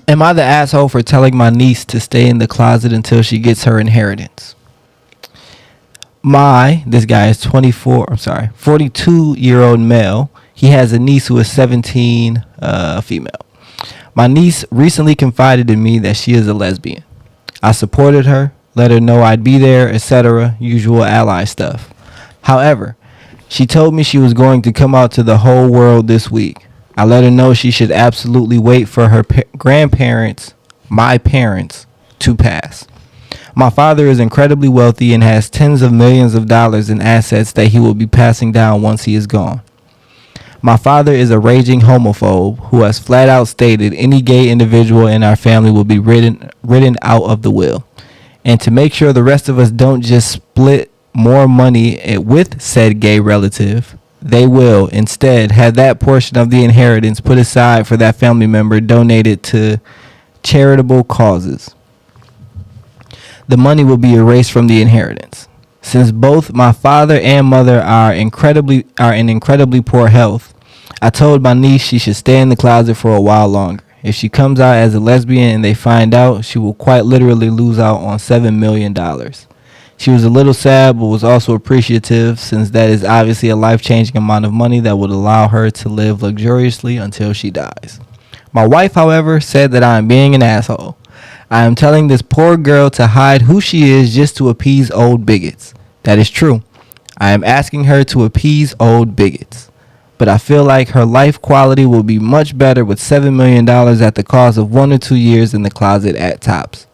Am I the asshole for telling my niece to stay in the closet until she gets her inheritance? This guy is 42-year-old male. He has a niece who is 17, female. My niece recently confided in me that she is a lesbian. I supported her, let her know I'd be there, etc., usual ally stuff. However, she told me she was going to come out to the whole world this week. I let her know she should absolutely wait for her grandparents, my parents, to pass. My father is incredibly wealthy and has tens of millions of dollars in assets that he will be passing down once he is gone. My father is a raging homophobe who has flat out stated any gay individual in our family will be written out of the will. And to make sure the rest of us don't just split more money with said gay relative, they will instead have that portion of the inheritance put aside for that family member donated to charitable causes. The money will be erased from the inheritance. Since both my father and mother are in incredibly poor health, I told my niece she should stay in the closet for a while longer. If she comes out as a lesbian and they find out, she will quite literally lose out on $7 million. She was a little sad, but was also appreciative, since that is obviously a life-changing amount of money that would allow her to live luxuriously until she dies. My wife, however, said that I am being an asshole. I am telling this poor girl to hide who she is just to appease old bigots. That is true. I am asking her to appease old bigots. But I feel like her life quality will be much better with $7 million at the cost of 1 or 2 years in the closet at tops.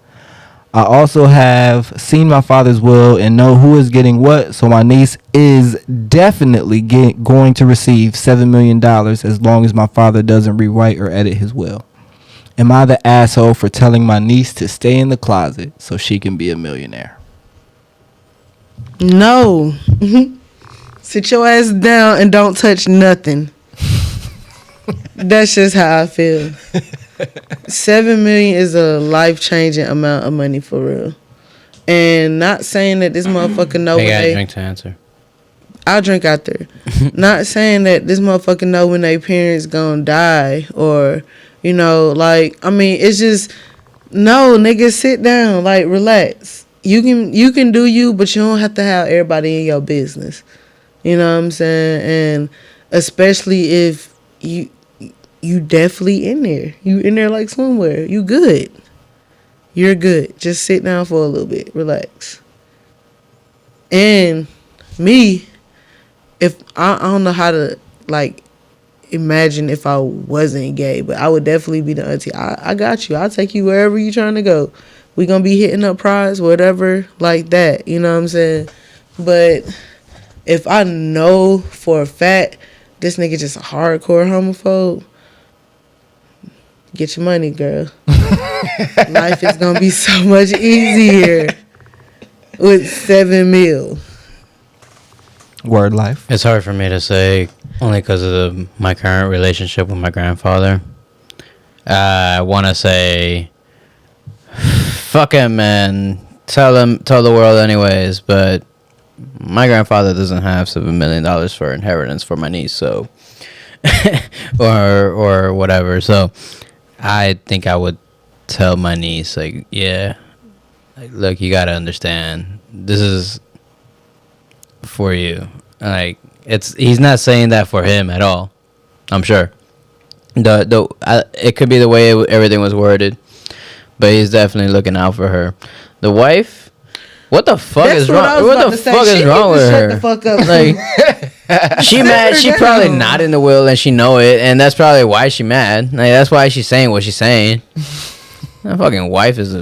I also have seen my father's will and know who is getting what, so my niece is definitely going to receive $7 million as long as my father doesn't rewrite or edit his will. Am I the asshole for telling my niece to stay in the closet so she can be a millionaire? No. Sit your ass down and don't touch nothing. That's just how I feel. $7 million is a life-changing amount of money for real. And not saying that this motherfucker know when they drink to answer. I'll drink out there. Not saying that this motherfucker know when their parents gonna die, or it's just no, nigga, sit down, like, relax. You can do you, but you don't have to have everybody in your business. You know what I'm saying? And especially if you definitely in there. You in there like somewhere. You good. You're good. Just sit down for a little bit. Relax. And me, if I don't know how to, like, imagine if I wasn't gay, but I would definitely be the auntie. I got you. I'll take you wherever you're trying to go. We gonna be hitting up prize, whatever, like that. You know what I'm saying? But if I know for a fact this nigga just a hardcore homophobe, get your money, girl. Life is gonna be so much easier with $7 million. Word life. It's hard for me to say, only because of my current relationship with my grandfather. I want to say, fuck him, man. Tell the world anyways. But my grandfather doesn't have $7 million for inheritance for my niece, so or whatever. So I think I would tell my niece, like, yeah, like, look, you gotta understand, this is for you. Like, he's not saying that for him at all. I'm sure. It could be the way everything was worded, but he's definitely looking out for her. The wife, what the fuck is wrong? What the fuck is wrong with her? Shut the fuck up. Like, she mad. She probably not in the will and she know it, and that's probably why she mad. Like, that's why she's saying what she's saying. That fucking wife is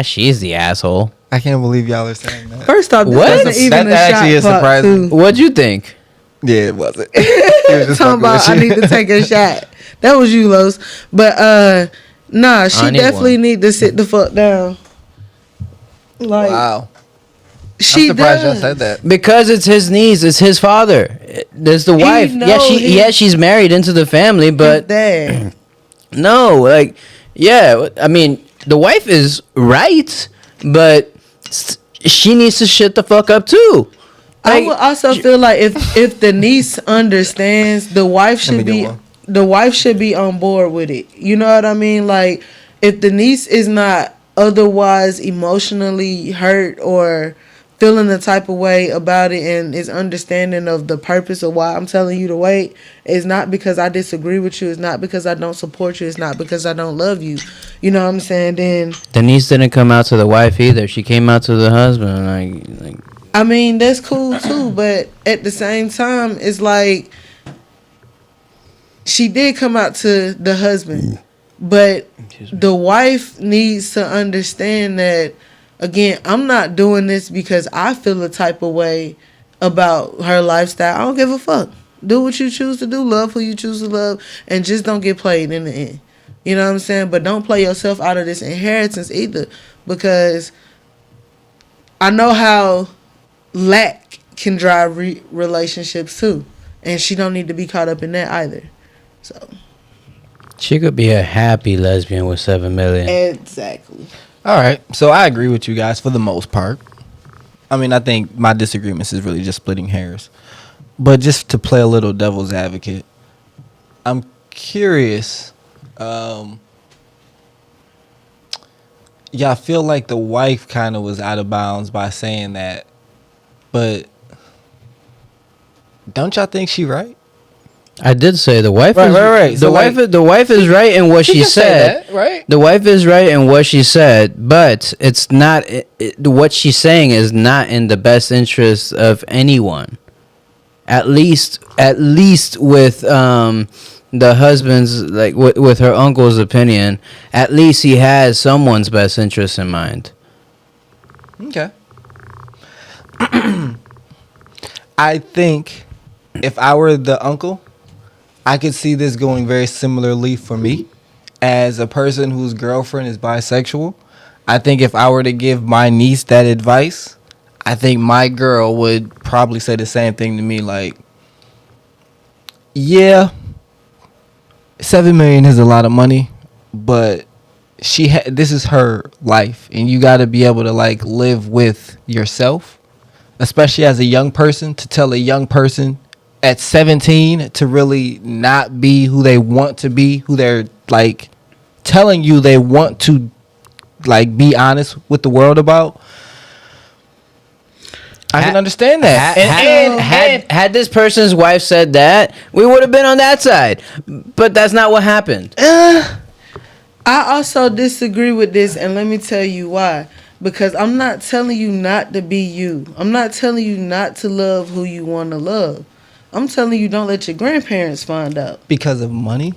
she's the asshole. I can't believe y'all are saying that. First off, what? That actually is surprising. What'd you think? Yeah, it wasn't. Talking about I need to take a shot. That was you, Los. But nah, she definitely need to sit the fuck down. Like, wow. I'm surprised y'all said that. Because it's his niece, it's his father. There's the wife. Yeah, she's married into the family, but no, like, yeah, I mean, the wife is right, but she needs to shut the fuck up too. Like, I would also feel like if the niece understands, the wife should be the wife should be on board with it. You know what I mean? Like, if the niece is not otherwise emotionally hurt or feeling the type of way about it and is understanding of the purpose of why I'm telling you to wait, it's not because I disagree with you. It's not because I don't support you. It's not because I don't love you. You know what I'm saying? Then the niece didn't come out to the wife either. She came out to the husband. Like I mean, that's cool too. But at the same time, it's like she did come out to the husband, but the wife needs to understand that. Again, I'm not doing this because I feel a type of way about her lifestyle. I don't give a fuck. Do what you choose to do. Love who you choose to love. And just don't get played in the end. You know what I'm saying? But don't play yourself out of this inheritance either. Because I know how lack can drive relationships too. And she don't need to be caught up in that either. So she could be a happy lesbian with $7 million. Exactly. All right, so I agree with you guys for the most part. I mean, I think my disagreements is really just splitting hairs. But just to play a little devil's advocate, I'm curious. Y'all feel like the wife kind of was out of bounds by saying that, but don't y'all think she right? I did say the wife right. The wife is right in what she said. That, right? The wife is right in what she said, but it's not. What she's saying is not in the best interest of anyone. At least with the husband's, like with her uncle's opinion. At least he has someone's best interest in mind. Okay. I think if I were the uncle, I could see this going very similarly for me. As a person whose girlfriend is bisexual, I think if I were to give my niece that advice, I think my girl would probably say the same thing to me. Like, yeah, $7 million is a lot of money, but this is her life, and you got to be able to like live with yourself, especially as a young person. To tell a young person at 17 to really not be who they want to be, who they're like telling you they want to like be honest with the world about. I can understand that. Had this person's wife said that, we would have been on that side. But that's not what happened. I also disagree with this, and let me tell you why. Because I'm not telling you not to be you. I'm not telling you not to love who you want to love. I'm telling you, don't let your grandparents find out. Because of money?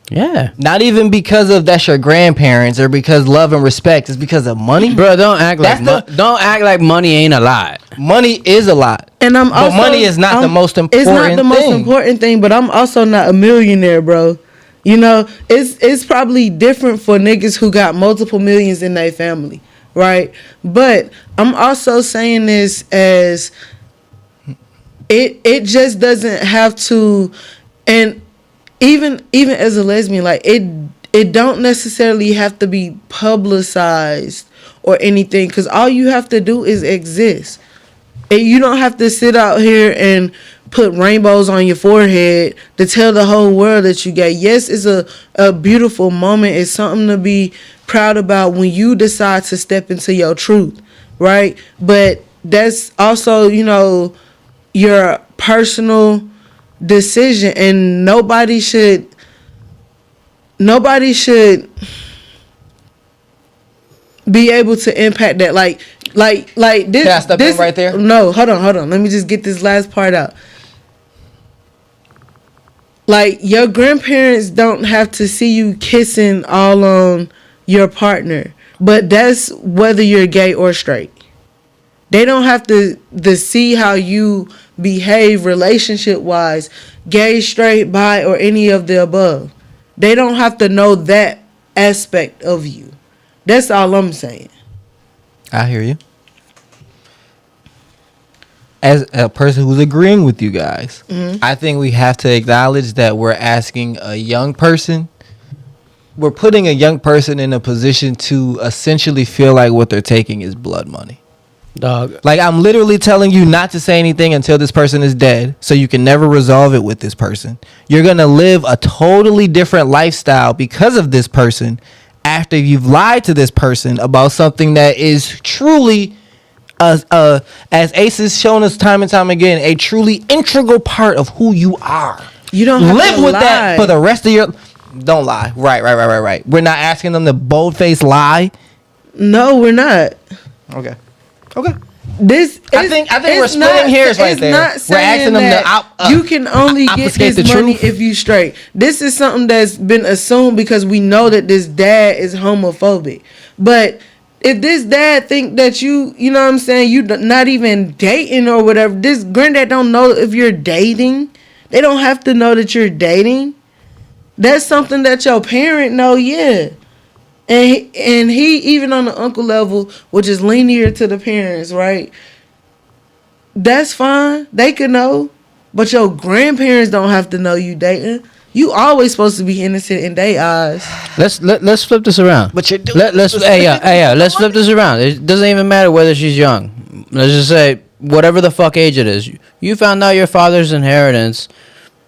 Yeah. Not even because of that's your grandparents or because love and respect. It's because of money. Bro, don't act like money ain't a lot. Money is a lot. And but money is not the most important thing. It's not the most important thing, but I'm also not a millionaire, bro. You know, it's probably different for niggas who got multiple millions in their family, right? But I'm also saying this as it just doesn't have to, and even as a lesbian, like it don't necessarily have to be publicized or anything, because all you have to do is exist. And you don't have to sit out here and put rainbows on your forehead to tell the whole world that you gay. Yes, it's a beautiful moment. It's something to be proud about when you decide to step into your truth, right? But that's also, you know, your personal decision, and nobody should be able to impact that. Like this. Can I step in right there? No, hold on. Let me just get this last part out. Like, your grandparents don't have to see you kissing all on your partner, but that's whether you're gay or straight. They don't have to see how you behave relationship wise, gay, straight, bi, or any of the above. They don't have to know that aspect of you. That's all I'm saying. I hear you. As a person who's agreeing with you guys, I think we have to acknowledge that we're asking a young person, we're putting a young person in a position to essentially feel like what they're taking is blood money. Dog. Like, I'm literally telling you not to say anything until this person is dead, so you can never resolve it with this person. You're going to live a totally different lifestyle because of this person after you've lied to this person about something that is truly, as Ace has shown us time and time again, a truly integral part of who you are. You don't have live to with lie. that for the rest of your... Don't lie. Right. We're not asking them to bold-faced lie. No, we're not. Okay. I think we're splitting hairs right there. We're asking them to you can only get this money if you straight. This is something that's been assumed because we know that this dad is homophobic. But if this dad think that you know what I'm saying, you not even dating or whatever, this granddad don't know if you're dating. They don't have to know that you're dating. That's something that your parent know, yeah. And he even on the uncle level, which is linear to the parents, right? That's fine. They could know. But your grandparents don't have to know you dating. You always supposed to be innocent in their eyes. Let's flip this around. But you're doing let's flip this around. It doesn't even matter whether she's young. Let's just say whatever the fuck age it is. You found out your father's inheritance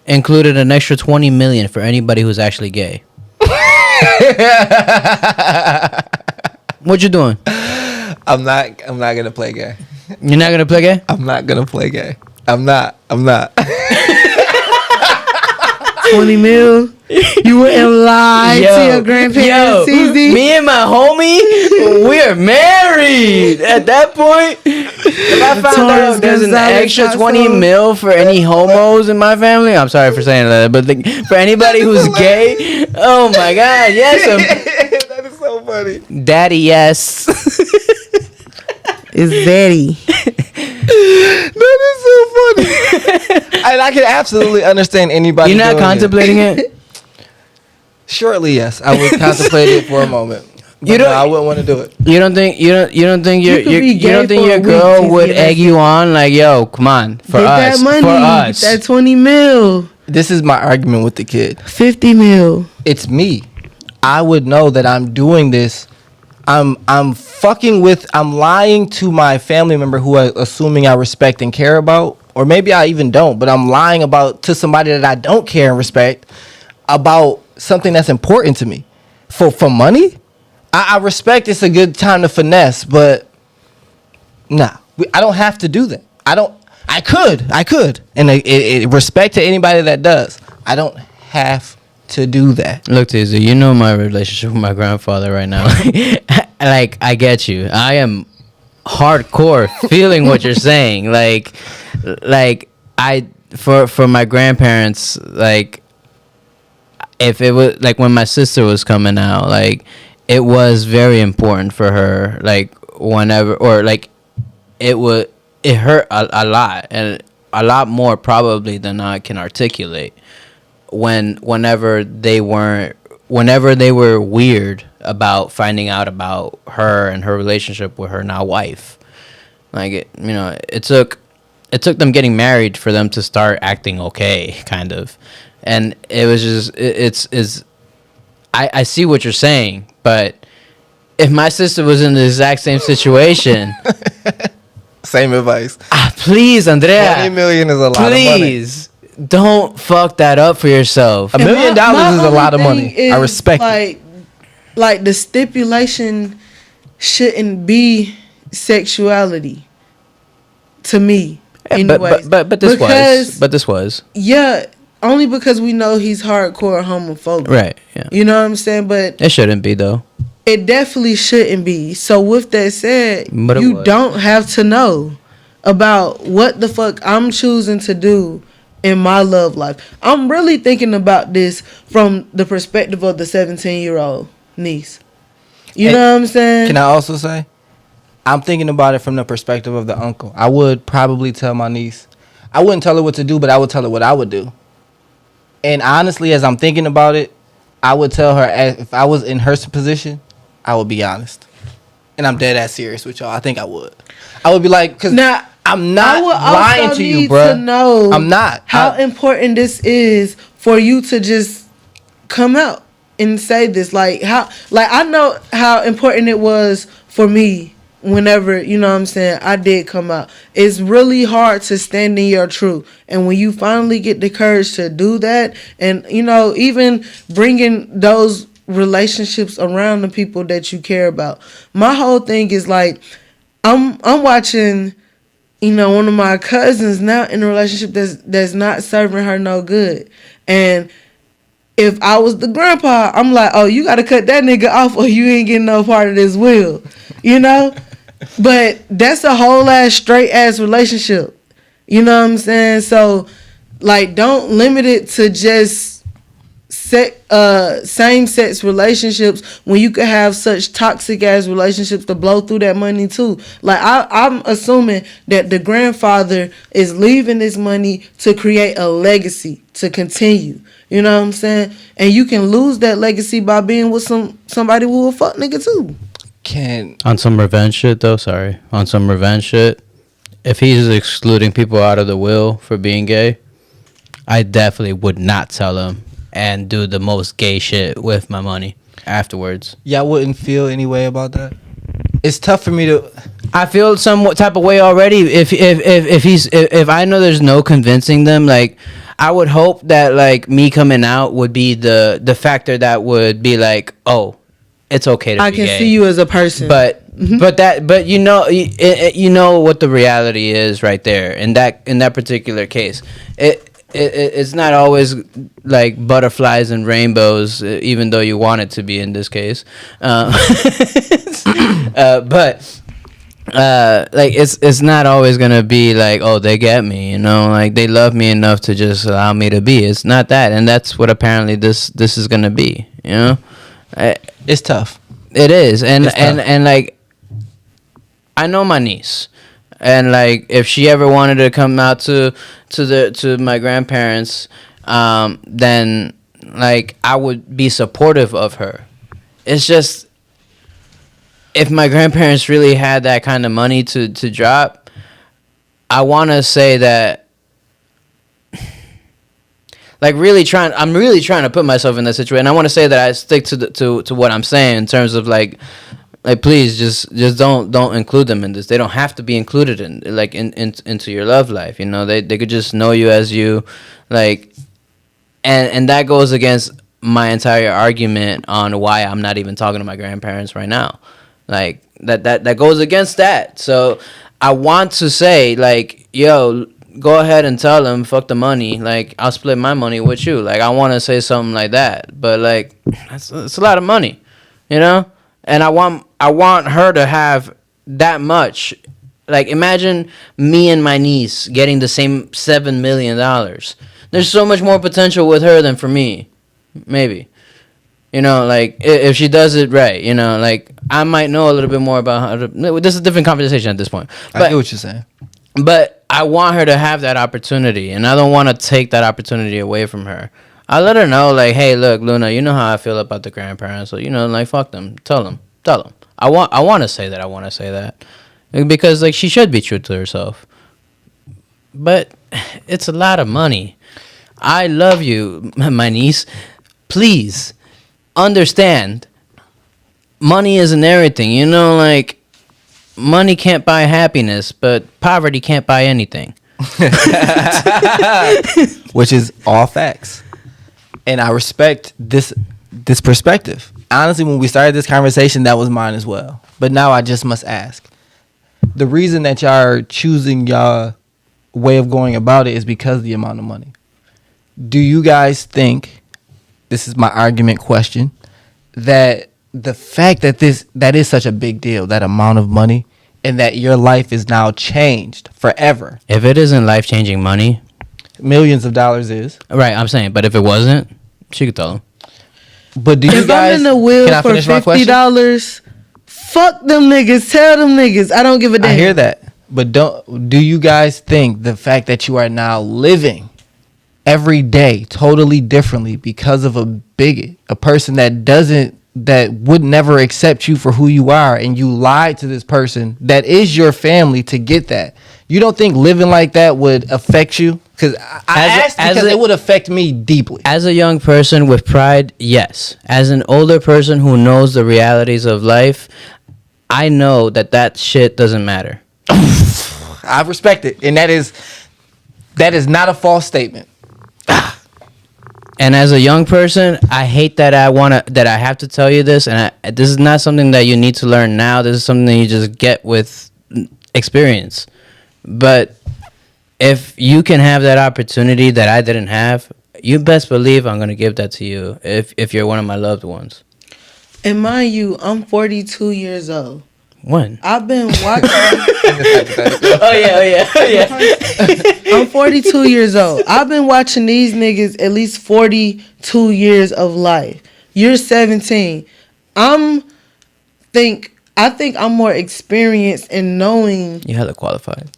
included an extra $20 million for anybody who's actually gay. What you doing? I'm not gonna play gay. You're not gonna play gay? I'm not gonna play gay. I'm not. 20 mil? You wouldn't lie to your grandparents, CZ? Me and my homie, we're married. At that point, if I found out there's an extra 20 mil for any homos in my family, I'm sorry for saying that, but for anybody who's gay, oh my God, yes. That is so funny. Daddy, yes. It's daddy. That is so funny. And I can absolutely understand anybody. You're not contemplating it? Shortly, yes. I would contemplate it for a moment. But I wouldn't want to do it. You don't think your girl would egg you on like, yo, come on, for us. Get that money. For us. Get that 20 mil. This is my argument with the kid. 50 mil. It's me. I would know that I'm doing this. I'm lying to my family member who I'm assuming I respect and care about, or maybe I even don't, but I'm lying to somebody that I don't care and respect about something that's important to me. For money? I respect it's a good time to finesse, but nah, I don't have to do that. I could. And respect to anybody that does. I don't have to do that. Look, Tizu, you know my relationship with my grandfather right now. Like, I get you. I am hardcore feeling what you're saying. Like for my grandparents, like, if it was like when my sister was coming out, like, it was very important for her, like, whenever, or like, it hurt a lot, and a lot more probably than I can articulate, whenever they were weird about finding out about her and her relationship with her now wife. Like, it took them getting married for them to start acting okay, kind of. And it was just, I see what you're saying, but if my sister was in the exact same situation, same advice. Please, Andrea, 20 million is a lot of money. Please don't fuck that up for yourself. $1 million is a lot of money. I respect it. Like, the stipulation shouldn't be sexuality to me. Anyways. But this was. Yeah. Only because we know he's hardcore homophobic. Right, yeah. You know what I'm saying? But it shouldn't be, though. It definitely shouldn't be. So with that said, you don't have to know about what the fuck I'm choosing to do in my love life. I'm really thinking about this from the perspective of the 17-year-old niece. You know what I'm saying? Can I also say, I'm thinking about it from the perspective of the uncle. I would probably tell my niece, I wouldn't tell her what to do, but I would tell her what I would do. And honestly, as I'm thinking about it, I would tell her, if I was in her position, I would be honest. And I'm dead ass serious with y'all. I think I would. I would be like, because I'm not lying to you, bro. I'm not. How important this is for you to just come out and say this. Like I know how important it was for me whenever, you know what I'm saying, I did come out. It's really hard to stand in your truth. And when you finally get the courage to do that, and, you know, even bringing those relationships around the people that you care about. My whole thing is like, I'm watching, you know, one of my cousins now in a relationship that's not serving her no good. And if I was the grandpa, I'm like, oh, you got to cut that nigga off or you ain't getting no part of this will, you know? But that's a whole ass straight ass relationship. You know what I'm saying? So, like, don't limit it to just same sex relationships when you could have such toxic ass relationships to blow through that money too. Like, I'm assuming that the grandfather is leaving this money to create a legacy to continue. You know what I'm saying? And you can lose that legacy by being with somebody who will fuck nigga too. On some revenge shit though, on some revenge shit, if he's excluding people out of the will for being gay, I definitely would not tell him and do the most gay shit with my money afterwards. Yeah, I wouldn't feel any way about that. It's tough for me to. I feel some type of way already if I know there's no convincing them. Like, I would hope that like me coming out would be the factor that would be like, oh, it's okay to be gay. I can see you as a person. But you know what the reality is right there in that particular case. It's not always like butterflies and rainbows, even though you want it to be in this case. But like it's not always gonna be like, oh, they get me, you know, like they love me enough to just allow me to be. It's not that, and that's what apparently this is gonna be, you know. It's tough. It is, and like, I know my niece, and like if she ever wanted to come out to my grandparents, then like I would be supportive of her. It's just, if my grandparents really had that kind of money to drop, I want to say that, like, I'm really trying to put myself in that situation. I want to say that I stick to what I'm saying in terms of like please just don't include them in this. They don't have to be included into your love life. You know, they could just know you as you, like, and that goes against my entire argument on why I'm not even talking to my grandparents right now. Like that goes against that. So I want to say, like, yo, go ahead and tell them, fuck the money. Like, I'll split my money with you. Like, I want to say something like that. But like, it's a lot of money, you know. And I want her to have that much. Like, imagine me and my niece getting the same $7 million. There's so much more potential with her than for me, maybe. You know, like, if she does it right, you know, like, I might know a little bit more about how to... This is a different conversation at this point. But, I get what you're saying. But I want her to have that opportunity, and I don't want to take that opportunity away from her. I let her know, like, hey, look, Luna, you know how I feel about the grandparents, so, you know, like, fuck them. Tell them. I want to say that. Because, like, she should be true to herself. But it's a lot of money. I love you, my niece. Please understand, money isn't everything. You know, like, money can't buy happiness, but poverty can't buy anything. Which is all facts. And I respect this perspective. Honestly, when we started this conversation, that was mine as well. But now I just must ask. The reason that y'all are choosing y'all way of going about it is because of the amount of money. Do you guys think, this is my argument question, that the fact that that is such a big deal, that amount of money, and that your life is now changed forever? If it isn't life-changing money, millions of dollars is. Right, I'm saying, but if it wasn't, she could tell them. But do you if guys... I'm in the will for $50, fuck them niggas. Tell them niggas. I don't give a damn. I hear that. But do you guys think the fact that you are now living every day totally differently because of a bigot, a person that would never accept you for who you are, and you lied to this person that is your family to get that? You don't think living like that would affect you? Because I asked because it would affect me deeply. As a young person with pride, yes. As an older person who knows the realities of life, I know that shit doesn't matter. I respect it, and that is not a false statement. And as a young person, I hate that I have to tell you this, and this is not something that you need to learn now. This is something you just get with experience. But if you can have that opportunity that I didn't have, you best believe I'm gonna give that to you if you're one of my loved ones. And mind you, I'm 42 years old. When? I've been watching. oh yeah. I'm 42 years old. I've been watching these niggas at least 42 years of life. You're 17. I think I'm more experienced in knowing. You hella qualified.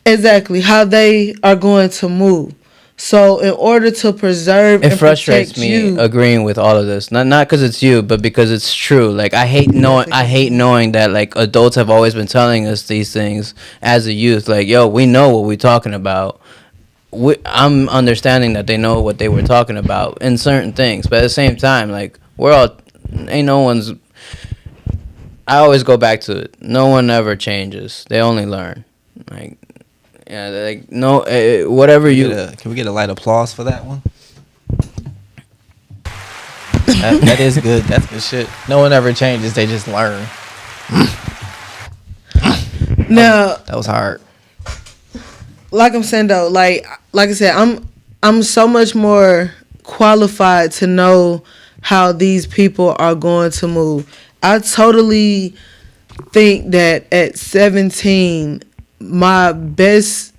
Exactly how they are going to move. So in order to preserve and frustrates me agreeing with all of this, not because it's you, but because it's true. Like I hate knowing that like adults have always been telling us these things as a youth. Like, yo, we know what we're talking about. I'm understanding that they know what they were talking about in certain things, but at the same time, like ain't no one's. I always go back to it. No one ever changes. They only learn. Like. Yeah, like no, whatever you. Can we get a light applause for that one? that is good. That's good shit. No one ever changes. They just learn. Now that was hard. Like I'm saying though, like I said, I'm so much more qualified to know how these people are going to move. I totally think that at 17. My best,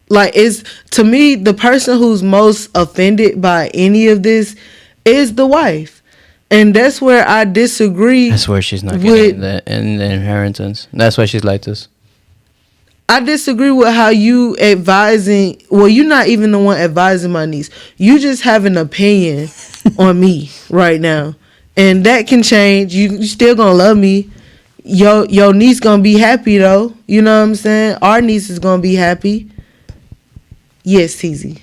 like, is to me the person who's most offended by any of this is the wife, and that's where I disagree. That's where she's not getting the inheritance. That's why she's like this. I disagree with how you advising. Well, you're not even the one advising my niece. You just have an opinion on me right now, and that can change. You still gonna love me. Your niece gonna be happy though. You know what I'm saying? Our niece is gonna be happy. Yes, TZ.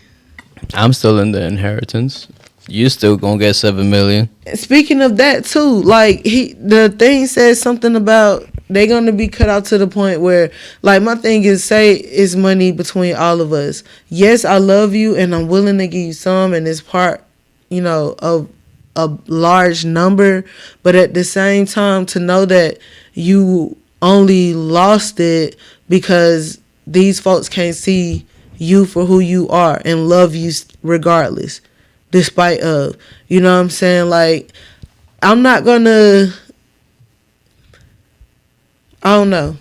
I'm still in the inheritance. You still gonna get $7 million. Speaking of that too, like the thing says something about they gonna be cut out to the point where, like, my thing is, say it's money between all of us. Yes, I love you and I'm willing to give you some, and it's part, of a large number, but at the same time to know that you only lost it because these folks can't see you for who you are and love you regardless, despite of, you know what I'm saying? Like, I'm not gonna, I don't know.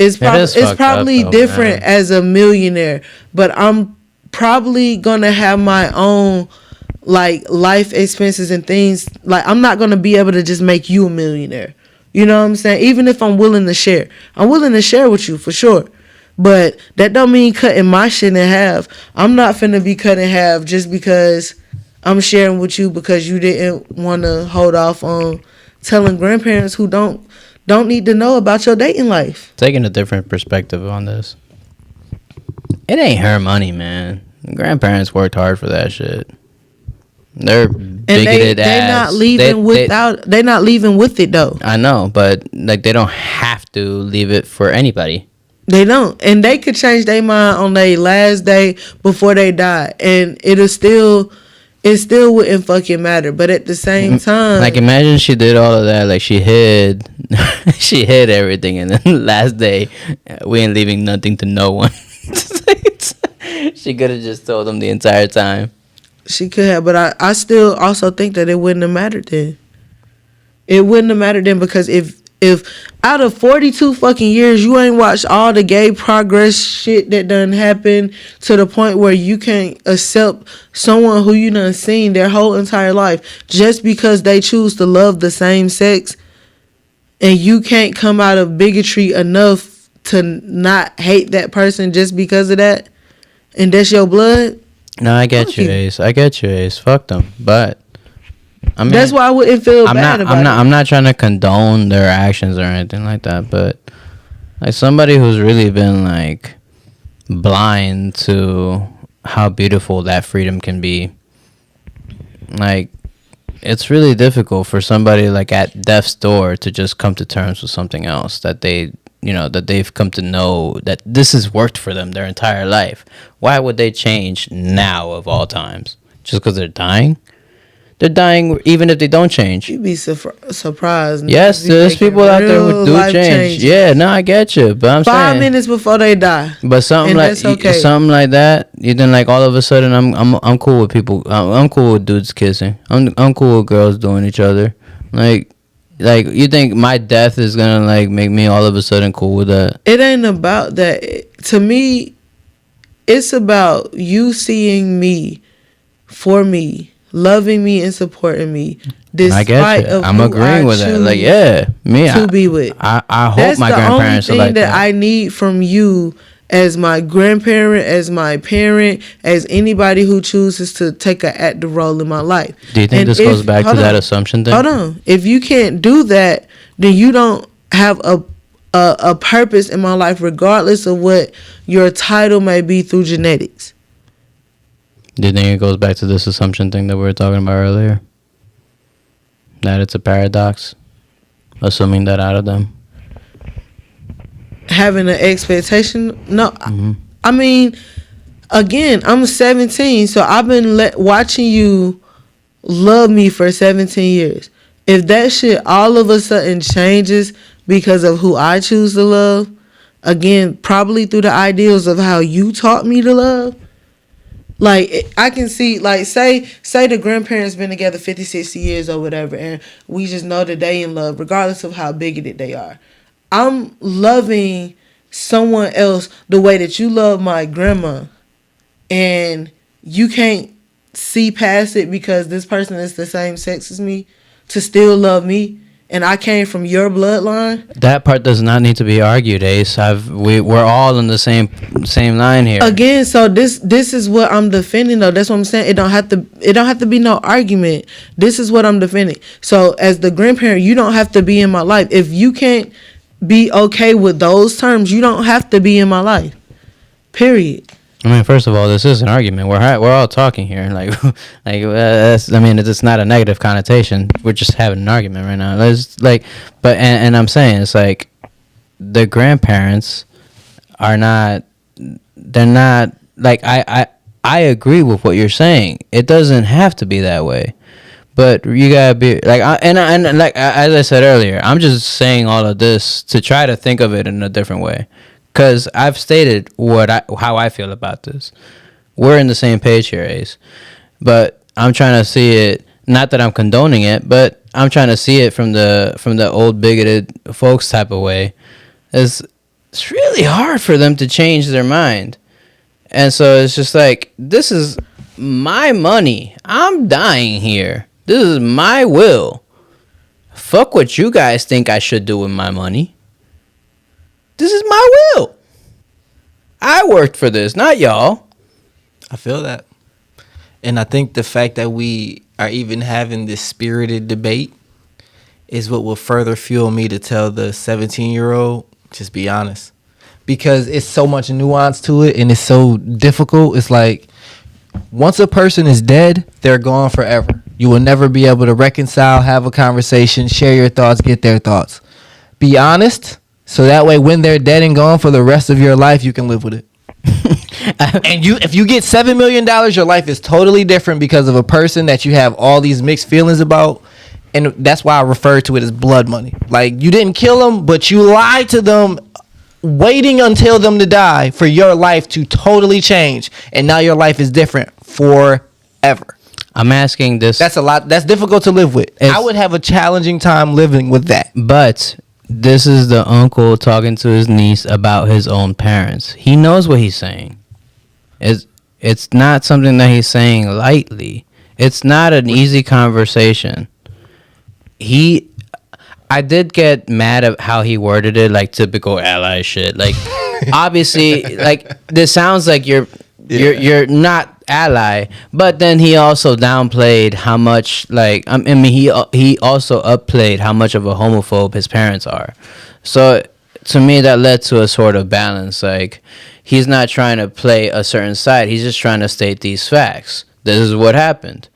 It's probably different as a millionaire, but I'm probably gonna have my own like life expenses and things. Like, I'm not gonna be able to just make you a millionaire. You know what I'm saying? Even if I'm willing to share. I'm willing to share with you for sure. But that don't mean cutting my shit in half. I'm not finna be cut in half just because I'm sharing with you because you didn't want to hold off on telling grandparents who don't need to know about your dating life. Taking a different perspective on this. It ain't her money, man. Grandparents worked hard for that shit. They're bigoted ass. They're not leaving they're not leaving with it though. I know, but like they don't have to leave it for anybody. They don't, and they could change their mind on their last day before they die, and it still wouldn't fucking matter. But at the same time, like, imagine she did all of that, like she hid everything, and then the last day we ain't leaving nothing to no one. She could have just told them the entire time. She could have, but I still also think that it wouldn't have mattered then. It wouldn't have mattered then, because if out of 42 fucking years you ain't watched all the gay progress shit that done happened to the point where you can't accept someone who you done seen their whole entire life just because they choose to love the same sex, and you can't come out of bigotry enough to not hate that person just because of that, and that's your blood. No, I get you, Ace. Fuck them, but I mean, that's why I wouldn't feel bad about it. I'm not trying to condone their actions or anything like that, but like somebody who's really been like blind to how beautiful that freedom can be, like it's really difficult for somebody like at death's door to just come to terms with something else that they've come to know that this has worked for them their entire life. Why would they change now of all times? Just because they're dying? They're dying even if they don't change. You'd be surprised. Yes, there's people out there who do change. Changes. Yeah, no, I get you. But I'm 5 saying, minutes before they die. but something like something like that, you then like all of a sudden I'm cool with people. I'm cool with dudes kissing. I'm cool with girls doing each other. Like you think my death is gonna like make me all of a sudden cool with that? It ain't about that. To me, it's about you seeing me for me, loving me and supporting me. I get you. I'm agreeing with that. Like, yeah, me to be with. I hope my grandparents are like that. That's the only thing that I need from you as my grandparent, as my parent, as anybody who chooses to take an active role in my life. Do you think this goes back to that assumption thing? Hold on. If you can't do that, then you don't have a purpose in my life, regardless of what your title may be through genetics. Do you think it goes back to this assumption thing that we were talking about earlier? That it's a paradox, assuming that out of them. Having an expectation? No. Mm-hmm. I mean, again, I'm 17, so I've been watching you love me for 17 years. If that shit all of a sudden changes because of who I choose to love, again, probably through the ideals of how you taught me to love, like, I can see, like, say the grandparents been together 50, 60 years or whatever, and we just know that they in love, regardless of how bigoted they are. I'm loving someone else the way that you love my grandma, and you can't see past it because this person is the same sex as me to still love me, and I came from your bloodline. That part does not need to be argued, Ace. We're all in the same line here. Again, so this is what I'm defending, though. That's what I'm saying. It don't have to be no argument. This is what I'm defending. So as the grandparent, you don't have to be in my life. If you can't be okay with those terms, you don't have to be in my life. Period. I mean, first of all, this is an argument. We're all talking here, it's not a negative connotation. We're just having an argument right now. And I'm saying it's like the grandparents are not. They're not like I agree with what you're saying. It doesn't have to be that way, but you gotta be like as I said earlier, I'm just saying all of this to try to think of it in a different way. Because I've stated how I feel about this. We're in the same page here, Ace. But I'm trying to see it, not that I'm condoning it, but I'm trying to see it from the old bigoted folks type of way. It's really hard for them to change their mind. And so it's just like, this is my money. I'm dying here. This is my will. Fuck what you guys think I should do with my money. This is my will. I worked for this, not y'all. I feel that. And I think the fact that we are even having this spirited debate is what will further fuel me to tell the 17-year-old, just be honest. Because it's so much nuance to it and it's so difficult. It's like, once a person is dead, they're gone forever. You will never be able to reconcile, have a conversation, share your thoughts, get their thoughts. Be honest. So that way, when they're dead and gone for the rest of your life, you can live with it. And if you get $7 million, your life is totally different because of a person that you have all these mixed feelings about. And that's why I refer to it as blood money. Like, you didn't kill them, but you lied to them, waiting until them to die for your life to totally change. And now your life is different forever. I'm asking this. That's a lot. That's difficult to live with. I would have a challenging time living with that. But this is the uncle talking to his niece about his own parents. He knows what he's saying. It's not something that he's saying lightly. It's not an easy conversation. I did get mad at how he worded it, like typical ally shit. Like, obviously, like, this sounds like you're not ally, but then he also downplayed how much, like, I mean, he also upplayed how much of a homophobe his parents are. So to me, that led to a sort of balance. Like, he's not trying to play a certain side. He's just trying to state these facts. This is what happened.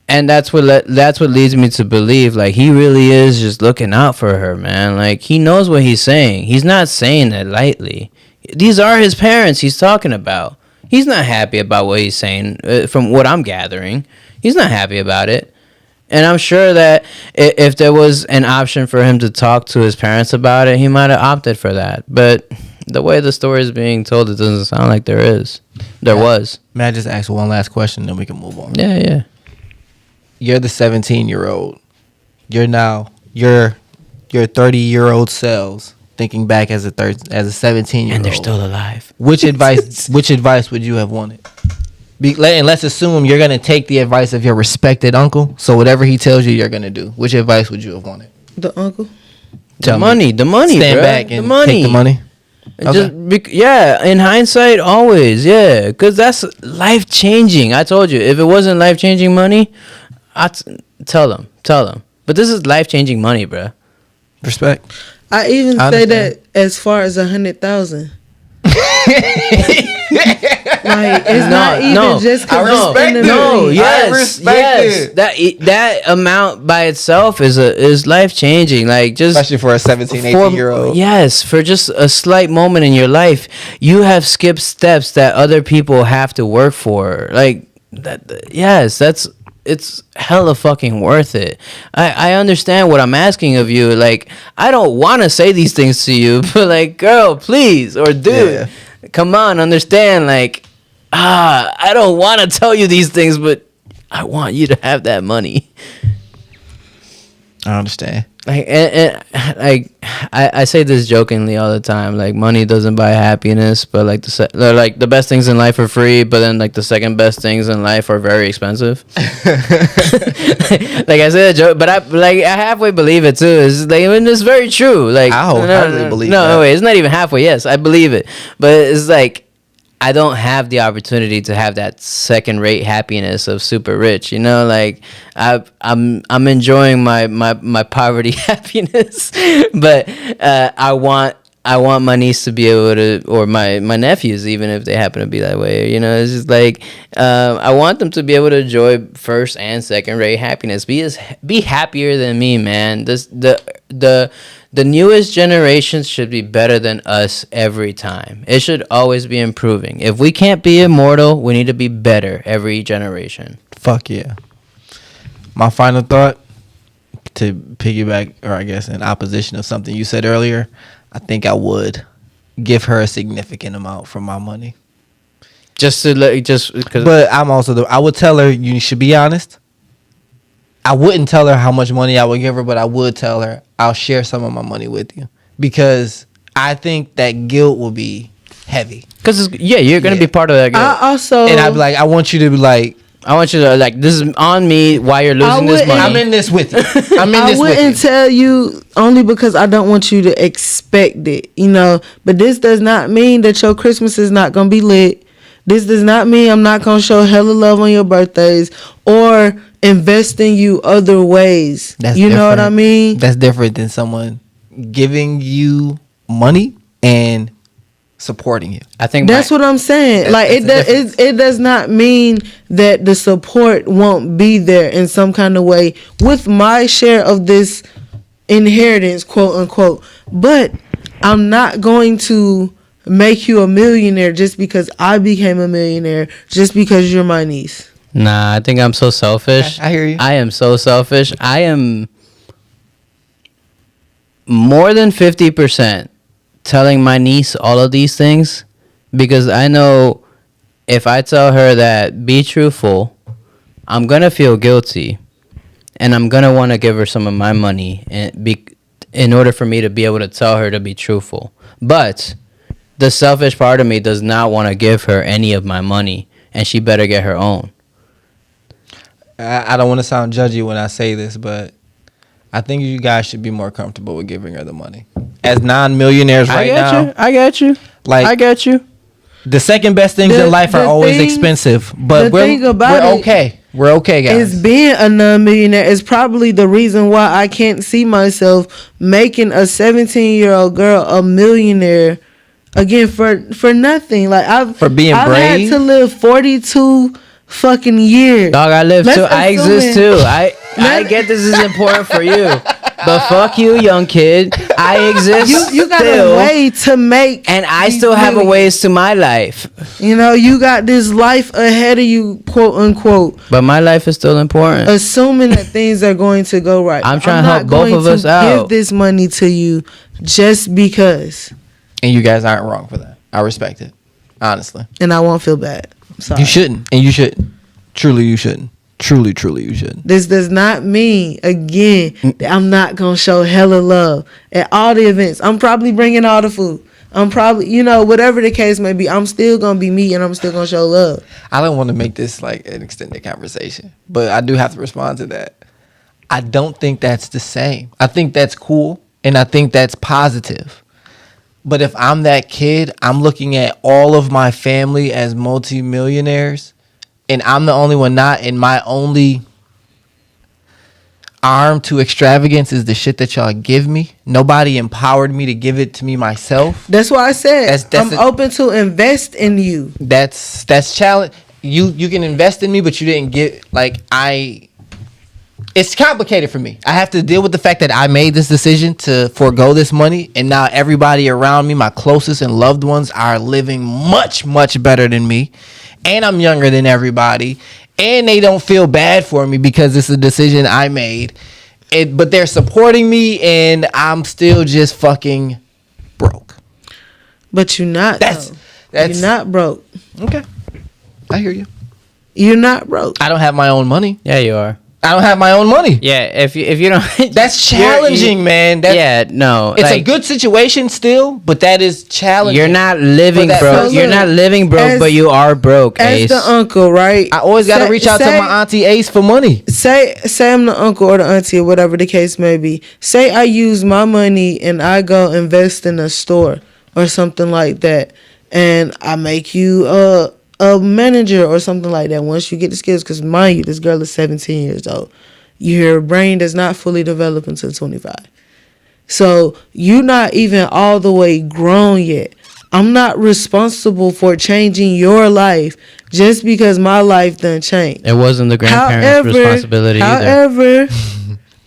And that's what leads me to believe, like, he really is just looking out for her, man. Like, he knows what he's saying. He's not saying it lightly. These are his parents he's talking about. He's not happy about what he's saying, from what I'm gathering. He's not happy about it. And I'm sure that if there was an option for him to talk to his parents about it, he might have opted for that. But the way the story is being told, it doesn't sound like there is. There was. May I just ask one last question, then we can move on? Yeah. You're the 17-year-old. You're now your 30-year-old selves thinking back as a 17-year-old, and they're still alive. Which advice would you have wanted? And let's assume you're gonna take the advice of your respected uncle. So whatever he tells you, you're gonna do. Which advice would you have wanted? The uncle. The money. Stand back and take the money. Okay. In hindsight, always, because that's life changing. I told you, if it wasn't life changing money, tell them. But this is life changing money, bro. Respect. I even say that as far as 100,000. Like, it's not even just because I respect it. No, yes, I respect it. That amount by itself is life changing. Like, just especially for a 17, 18-year-old. Yes, for just a slight moment in your life, you have skipped steps that other people have to work for. Like that. Yes, it's hella fucking worth it. I understand what I'm asking of you. Like, I don't want to say these things to you, but like, girl, please, or dude, come on, understand. Like, I don't want to tell you these things, but I want you to have that money. I understand. Like, and like, I say this jokingly all the time. Like, money doesn't buy happiness, but like the best things in life are free, but then like the second best things in life are very expensive. Like, I say that joke, but I halfway believe it too. It's like, I mean, it's very true. Like, I wholeheartedly believe that. No, wait, it's not even halfway. Yes, I believe it, but it's like, I don't have the opportunity to have that second-rate happiness of super rich, you know. Like, I'm enjoying my poverty happiness, but I want my niece to be able to, or my nephews, even if they happen to be that way, you know. It's just like, I want them to be able to enjoy first and second-rate happiness. Be happier than me, man. The newest generations should be better than us every time. It should always be improving. If we can't be immortal, we need to be better every generation. Fuck yeah. My final thought, to piggyback, or I guess in opposition of something you said earlier, I think I would give her a significant amount from my money. But I'm also I would tell her, you should be honest. I wouldn't tell her how much money I would give her, but I would tell her I'll share some of my money with you, because I think that guilt will be heavy. Because you're gonna be part of that guilt. I'd be like, I want you to be like, this is on me while you're losing this money. I'm in this with you. I wouldn't tell you only because I don't want you to expect it, you know. But this does not mean that your Christmas is not gonna be lit. This does not mean I'm not gonna show hella love on your birthdays or invest in you other ways. You know what I mean? That's different than someone giving you money and supporting you. I think that's what I'm saying. Like, it does not mean that the support won't be there in some kind of way with my share of this inheritance, quote unquote. But I'm not going to make you a millionaire just because I became a millionaire, just because you're my niece. Nah, I think I'm so selfish. I hear you. I am so selfish. I am more than 50% telling my niece all of these things, because I know if I tell her that be truthful, I'm going to feel guilty, and I'm going to want to give her some of my money in order for me to be able to tell her to be truthful. But the selfish part of me does not want to give her any of my money, and she better get her own. I don't want to sound judgy when I say this, but I think you guys should be more comfortable with giving her the money. As non-millionaires right now. I got you. I got you. The second best things in life are always expensive, but we're okay. We're okay, guys. Is being a non-millionaire is probably the reason why I can't see myself making a 17-year-old girl a millionaire again for nothing. Like, I've brave. Had to live 42 fucking year. Dog, I live too. I exist too. I get this is important for you. But fuck you, young kid. I exist. You got a way to make, and I still have a ways to my life. You know, you got this life ahead of you, quote unquote. But my life is still important. Assuming that things are going to go right. I'm trying to help both of us out. Give this money to you just because. And you guys aren't wrong for that. I respect it, honestly. And I won't feel bad. Sorry. You shouldn't, and you shouldn't. Truly, you shouldn't. Truly, you shouldn't. This does not mean, again, that I'm not going to show hella love at all the events. I'm probably bringing all the food. I'm probably, you know, whatever the case may be, I'm still going to be me and I'm still going to show love. I don't want to make this like an extended conversation, but I do have to respond to that. I don't think that's the same. I think that's cool, and I think that's positive. But if I'm that kid, I'm looking at all of my family as multimillionaires, and I'm the only one not, and my only arm to extravagance is the shit that y'all give me. Nobody empowered me to give it to me myself. That's why I said I'm open to invest in you. That's challenge. You can invest in me, but you didn't get it's complicated for me. I have to deal with the fact that I made this decision to forego this money, and now everybody around me, my closest and loved ones, are living much, much better than me. And I'm younger than everybody, and they don't feel bad for me because it's a decision I made. But they're supporting me, and I'm still just fucking broke. But you're not. You're not broke. Okay, I hear you. You're not broke. I don't have my own money. Yeah, you are. I don't have my own money. Yeah, if you don't, that's challenging, man. No, it's a good situation still, but that is challenging. You're not living broke. You're not living broke, but you are broke. As the uncle, right? I always got to reach out to my auntie Ace for money. Say I'm the uncle or the auntie or whatever the case may be. Say I use my money and I go invest in a store or something like that, and I make you a manager or something like that once you get the skills. Because mind you, this girl is 17 years old. Your brain does not fully develop until 25. So you're not even all the way grown yet. I'm not responsible for changing your life just because my life done changed. It wasn't the grandparents' responsibility either.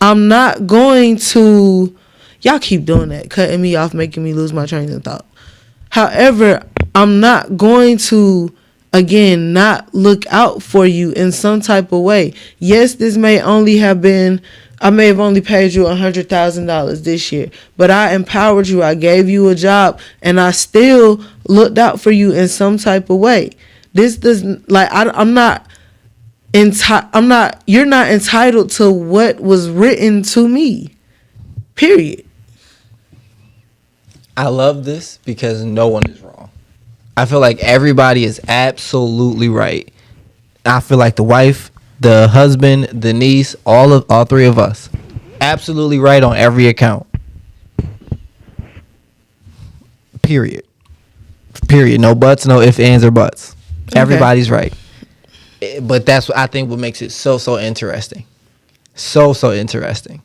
I'm not going to... Y'all keep doing that, cutting me off, making me lose my train of thought. However, I'm not going to... Again, not look out for you in some type of way. Yes, this may only have been, I may have only paid you $100,000 this year, but I empowered you. I gave you a job, and I still looked out for you in some type of way. This doesn't I'm not. You're not entitled to what was written to me. Period. I love this because no one is wrong. I feel like everybody is absolutely right. I feel like the wife, the husband, the niece, all three of us, absolutely right on every account. Period. No buts, no ifs, ands, or buts. Okay. Everybody's right. But that's what I think what makes it so interesting. So interesting.